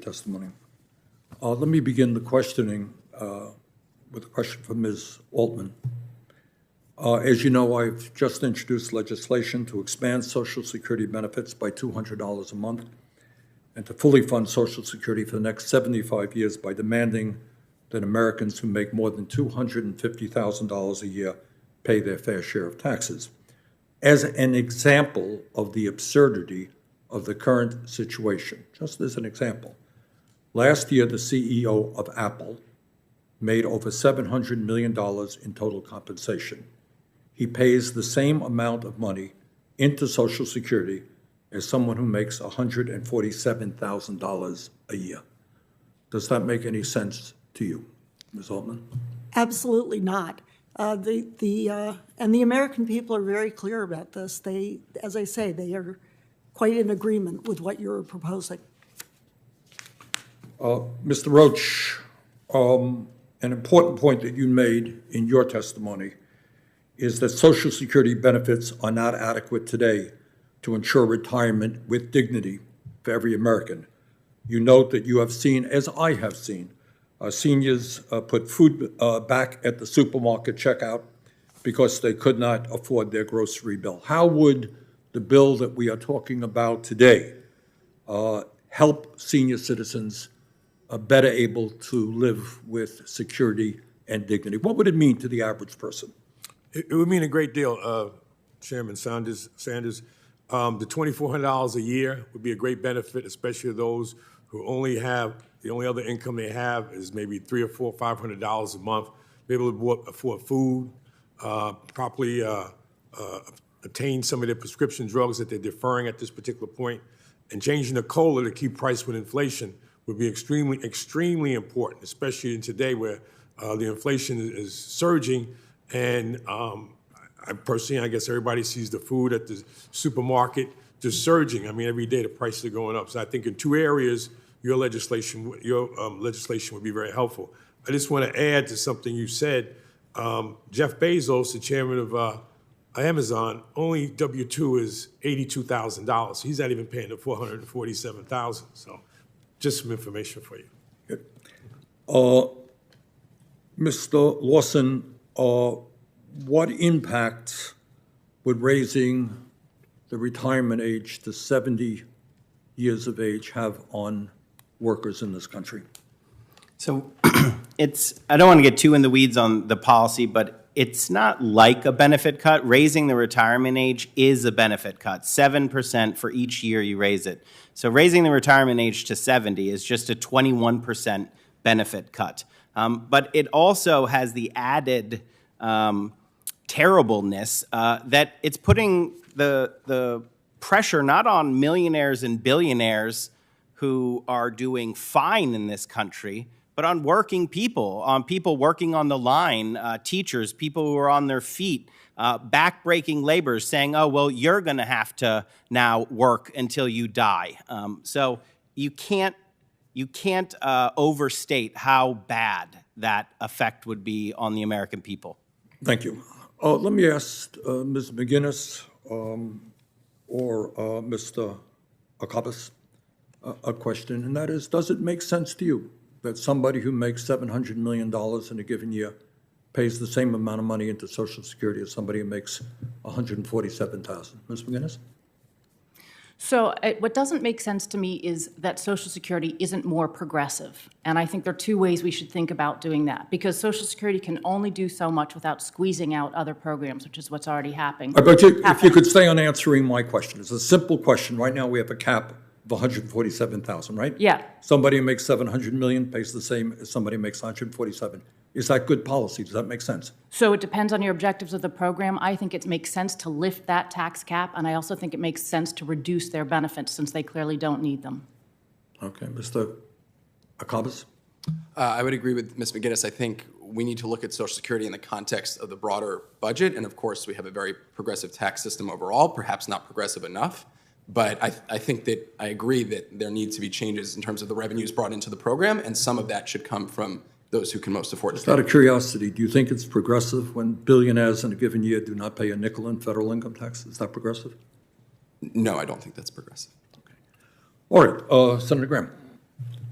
testimony. Let me begin the questioning with a question from Ms. Altman. As you know, I've just introduced legislation to expand Social Security benefits by $200 a month and to fully fund Social Security for the next 75 years by demanding that Americans who make more than $250,000 a year pay their fair share of taxes. As an example of the absurdity of the current situation, just as an example, last year the CEO of Apple made over $700 million in total compensation. He pays the same amount of money into Social Security as someone who makes $147,000 a year. Does that make any sense to you, Ms. Altman? Absolutely not. And the American people are very clear about this. They, as I say, they are quite in agreement with what you're proposing. Mr. Roach, an important point that you made in your testimony is that Social Security benefits are not adequate today to ensure retirement with dignity for every American. You note that you have seen, as I have seen, seniors put food back at the supermarket checkout because they could not afford their grocery bill. How would the bill that we are talking about today help senior citizens better able to live with security and dignity? What would it mean to the average person? It would mean a great deal, Chairman Sanders. The $2,400 a year would be a great benefit, especially those who only have, the only other income they have is maybe $300 or $400, $500 a month. Be able to afford food, properly obtain some of their prescription drugs that they're deferring at this particular point, and changing the COLA to keep price with inflation would be extremely, extremely important, especially in today where the inflation is surging. And I personally, I guess everybody sees the food at the supermarket just surging. I mean, every day the prices are going up. So I think in two areas, your legislation would be very helpful. I just want to add to something you said. Jeff Bezos, the chairman of Amazon, only W-2 is $82,000. So he's not even paying the $447,000. So just some information for you. Mr. Lawson, what impact would raising the retirement age to 70 years of age have on workers in this country? So I don't want to get too in the weeds on the policy, but it's not like a benefit cut. Raising the retirement age is a benefit cut, 7% for each year you raise it. So raising the retirement age to 70 is just a 21% benefit cut. But it also has the added terribleness that it's putting the pressure not on millionaires and billionaires who are doing fine in this country, but on working people, on people working on the line, teachers, people who are on their feet, back-breaking laborers saying, oh, well, you're going to have to now work until you die. So you can't overstate how bad that effect would be on the American people. Thank you. Let me ask Ms. McGinnis or Mr. Akabas a question, and that is, does it make sense to you that somebody who makes $700 million in a given year pays the same amount of money into Social Security as somebody who makes $147,000? Ms. McGinnis? So what doesn't make sense to me is that Social Security isn't more progressive. And I think there are two ways we should think about doing that, because Social Security can only do so much without squeezing out other programs, which is what's already happening. But if you could stay on answering my question. It's a simple question. Right now we have a cap of $147,000, right? Yeah. Somebody who makes $700 million pays the same as somebody who makes $147,000. Is that good policy? Does that make sense? So it depends on your objectives of the program. I think it makes sense to lift that tax cap, and I also think it makes sense to reduce their benefits since they clearly don't need them. Okay. Mr. Akabas? I would agree with Ms. McGinnis. I think we need to look at Social Security in the context of the broader budget, and of course we have a very progressive tax system overall, perhaps not progressive enough. But I think that I agree that there need to be changes in terms of the revenues brought into the program, and some of that should come from those who can most afford it. Just out of curiosity, do you think it's progressive when billionaires in a given year do not pay a nickel in federal income tax? Is that progressive? No, I don't think that's progressive. Okay. All right. Senator Graham.